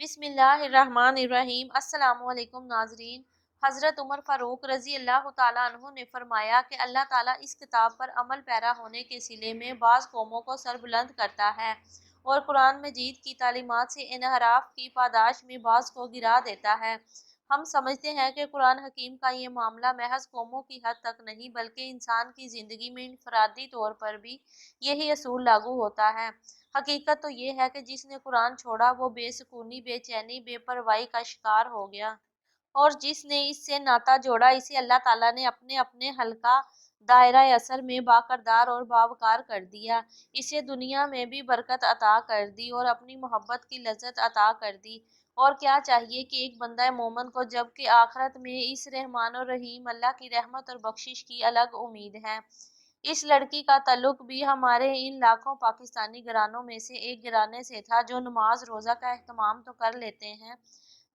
بسم اللہ الرحمن الرحیم۔ السلام علیکم ناظرین۔ حضرت عمر فاروق رضی اللہ تعالیٰ عنہ نے فرمایا کہ اللہ تعالیٰ اس کتاب پر عمل پیرا ہونے کے صلے میں بعض قوموں کو سربلند کرتا ہے اور قرآن مجید کی تعلیمات سے انحراف کی پاداش میں بعض کو گرا دیتا ہے۔ ہم سمجھتے ہیں کہ قرآن حکیم کا یہ معاملہ محض قوموں کی حد تک نہیں بلکہ انسان کی زندگی میں انفرادی طور پر بھی یہی اصول لاگو ہوتا ہے۔ حقیقت تو یہ ہے کہ جس نے قرآن چھوڑا وہ بے سکونی، بے چینی، بے پرواہی کا شکار ہو گیا، اور جس نے اس سے ناطا جوڑا اسے اللہ تعالیٰ نے اپنے حلقہ دائرہ اثر میں باکردار اور باوقار کر دیا، اسے دنیا میں بھی برکت عطا کر دی اور اپنی محبت کی لذت عطا کر دی۔ اور کیا چاہیے کہ ایک بندہ مومن کو جب کہ آخرت میں اس رحمان الرحیم اللہ کی رحمت اور بخشش کی الگ امید ہے۔ اس لڑکی کا تعلق بھی ہمارے ان لاکھوں پاکستانی گھرانوں میں سے ایک گھرانے سے تھا جو نماز روزہ کا اہتمام تو کر لیتے ہیں،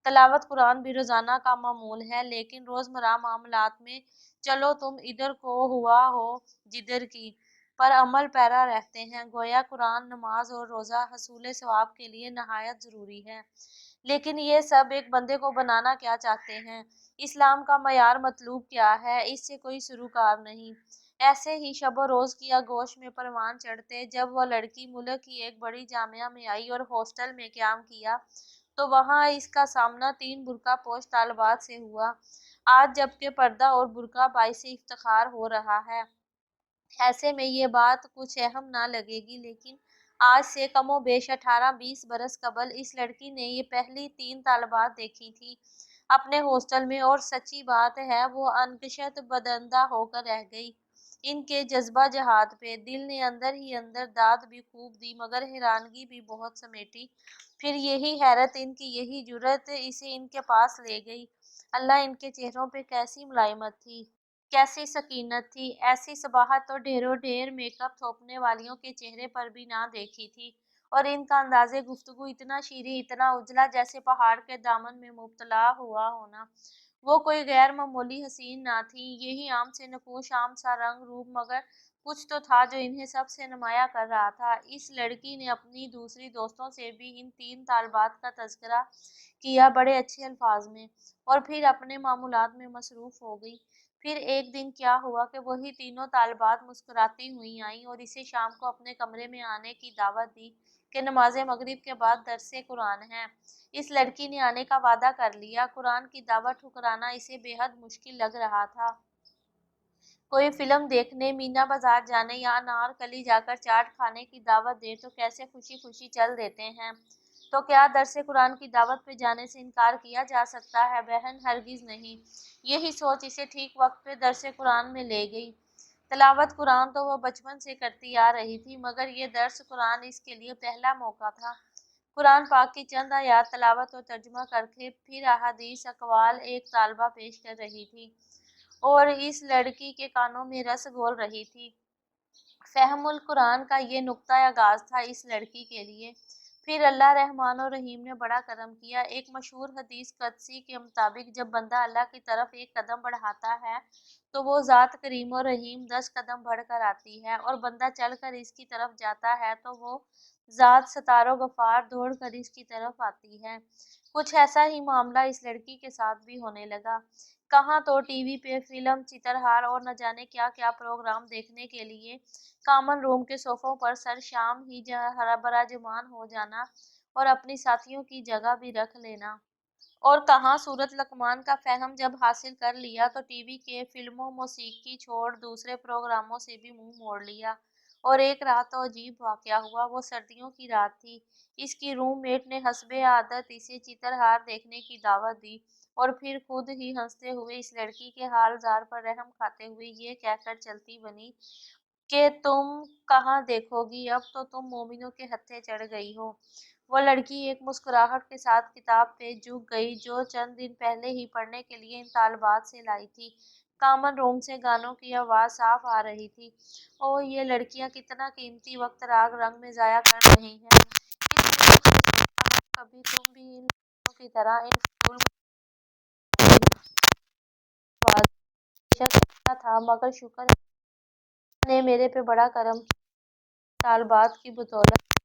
تلاوت قرآن بھی روزانہ کا معمول ہے، لیکن روزمرہ معاملات میں چلو تم ادھر کو ہوا ہو جدھر کی پر عمل پیرا رہتے ہیں، گویا قرآن، نماز اور روزہ حصول ثواب کے لیے نہایت ضروری ہے۔ لیکن یہ سب ایک بندے کو بنانا کیا چاہتے ہیں؟ اسلام کا معیار مطلوب کیا ہے؟ اس سے کوئی سروکار نہیں۔ ایسے ہی شب و روز کی آغوش میں پروان چڑھتے جب وہ لڑکی ملک کی ایک بڑی جامعہ میں آئی اور ہاسٹل میں قیام کیا تو وہاں اس کا سامنا 3 برقع پوش طالبات سے ہوا۔ آج جبکہ پردہ اور برقع باعث افتخار ہو رہا ہے، ایسے میں یہ بات کچھ اہم نہ لگے گی، لیکن آج سے کم و بیش 18-20 برس قبل اس لڑکی نے یہ پہلی 3 طالبات دیکھی تھیں اپنے ہاسٹل میں، اور سچی بات ہے وہ انکشت بدندہ ہو کر رہ گئی۔ ان کے جذبہ جہاد پہ دل نے اندر ہی اندر داد بھی خوب دی مگر حیرانگی بھی بہت سمیٹی۔ پھر یہی حیرت، ان کی یہی جرأت اسے ان کے پاس لے گئی۔ اللہ، ان کے چہروں پہ کیسی ملائمت تھی، کیسی سکینت تھی! ایسی صباحت تو ڈھیروں ڈھیر میک اپ تھوپنے والیوں کے چہرے پر بھی نہ دیکھی تھی، اور ان کا انداز گفتگو اتنا شیریں، اتنا اجلا، جیسے پہاڑ کے دامن میں مبتلا ہوا ہونا۔ وہ کوئی غیر معمولی حسین نہ تھیں، یہی عام سے نقوش، عام سا رنگ روپ، مگر کچھ تو تھا جو انہیں سب سے نمایاں کر رہا تھا۔ اس لڑکی نے اپنی دوسری دوستوں سے بھی ان 3 طالبات کا تذکرہ کیا بڑے اچھے الفاظ میں، اور پھر اپنے معمولات میں مصروف ہو گئی۔ پھر ایک دن کیا ہوا کہ وہی تینوں طالبات مسکراتی ہوئی آئیں اور اسے شام کو اپنے کمرے میں آنے کی دعوت دی کہ نماز مغرب کے بعد درس قرآن ہے۔ اس لڑکی نے آنے کا وعدہ کر لیا۔ قرآن کی دعوت ٹھکرانا اسے بے حد مشکل لگ رہا تھا۔ کوئی فلم دیکھنے، مینا بازار جانے یا انارکلی جا کر چاٹ کھانے کی دعوت دے تو کیسے خوشی خوشی چل دیتے ہیں، تو کیا درس قرآن کی دعوت پہ جانے سے انکار کیا جا سکتا ہے؟ بہن، ہرگز نہیں۔ یہی سوچ اسے ٹھیک وقت پہ درس قرآن میں لے گئی۔ تلاوت قرآن تو وہ بچپن سے کرتی آ رہی تھی، مگر یہ درس قرآن اس کے لیے پہلا موقع تھا۔ قرآن پاک کی چند آیات تلاوت اور ترجمہ کر کے پھر احادیث اقوال ایک طالبہ پیش کر رہی تھی اور اس لڑکی کے کانوں میں رس گھول رہی تھی۔ فہم القرآن کا یہ نقطہ آغاز تھا اس لڑکی کے لیے۔ پھر اللہ رحمان الرحیم نے بڑا کرم کیا۔ ایک مشہور حدیث قدسی کے مطابق جب بندہ اللہ کی طرف ایک قدم بڑھاتا ہے تو وہ ذات کریم اور رحیم 10 قدم بڑھ کر آتی ہے، اور بندہ چل کر اس کی طرف جاتا ہے تو وہ ذات ستار و غفار دوڑ کر اس کی طرف آتی ہے۔ کچھ ایسا ہی معاملہ اس لڑکی کے ساتھ بھی ہونے لگا۔ کہاں تو ٹی وی پہ فلم، چترہار اور نہ جانے کیا کیا پروگرام دیکھنے کے لیے کامن روم کے صوفوں پر سر شام ہی براجمان ہو جانا اور اپنی ساتھیوں کی جگہ بھی رکھ لینا، اور کہاں سورۃ لقمان کا فہم جب حاصل کر لیا تو ٹی وی کے فلموں، موسیقی چھوڑ دوسرے پروگراموں سے بھی منہ موڑ لیا۔ اور ایک رات تو عجیب واقعہ ہوا۔ وہ سردیوں کی رات تھی۔ اس کی روم میٹ نے حسب عادت اسے چترہار دیکھنے کی دعوت دی، اور پھر خود ہی ہنستے ہوئے اس لڑکی کے حال زار پر رحم کھاتے ہوئے یہ کہہ کر چلتی بنی کہ تم کہاں دیکھو گی، اب تو تم مومنوں کے ہتھے چڑھ گئی ہو۔ وہ لڑکی ایک مسکراہٹ کے ساتھ کتاب پہ جھک گئی جو چند دن پہلے ہی پڑھنے کے لیے ان طالبات سے لائی تھی۔ کامن روم سے گانوں کی آواز صاف آ رہی تھی۔ اوہ، یہ لڑکیاں کتنا قیمتی وقت راگ رنگ میں ضائع کر رہی ہیں۔ اس نے مجھ سے کہا، کبھی تم بھی ان لڑکیوں کی طرح ان فضول بے شک ایسا تھا، مگر شکر ہے اللہ نے میرے پہ بڑا کرم کیا۔ طالبات کی بدولت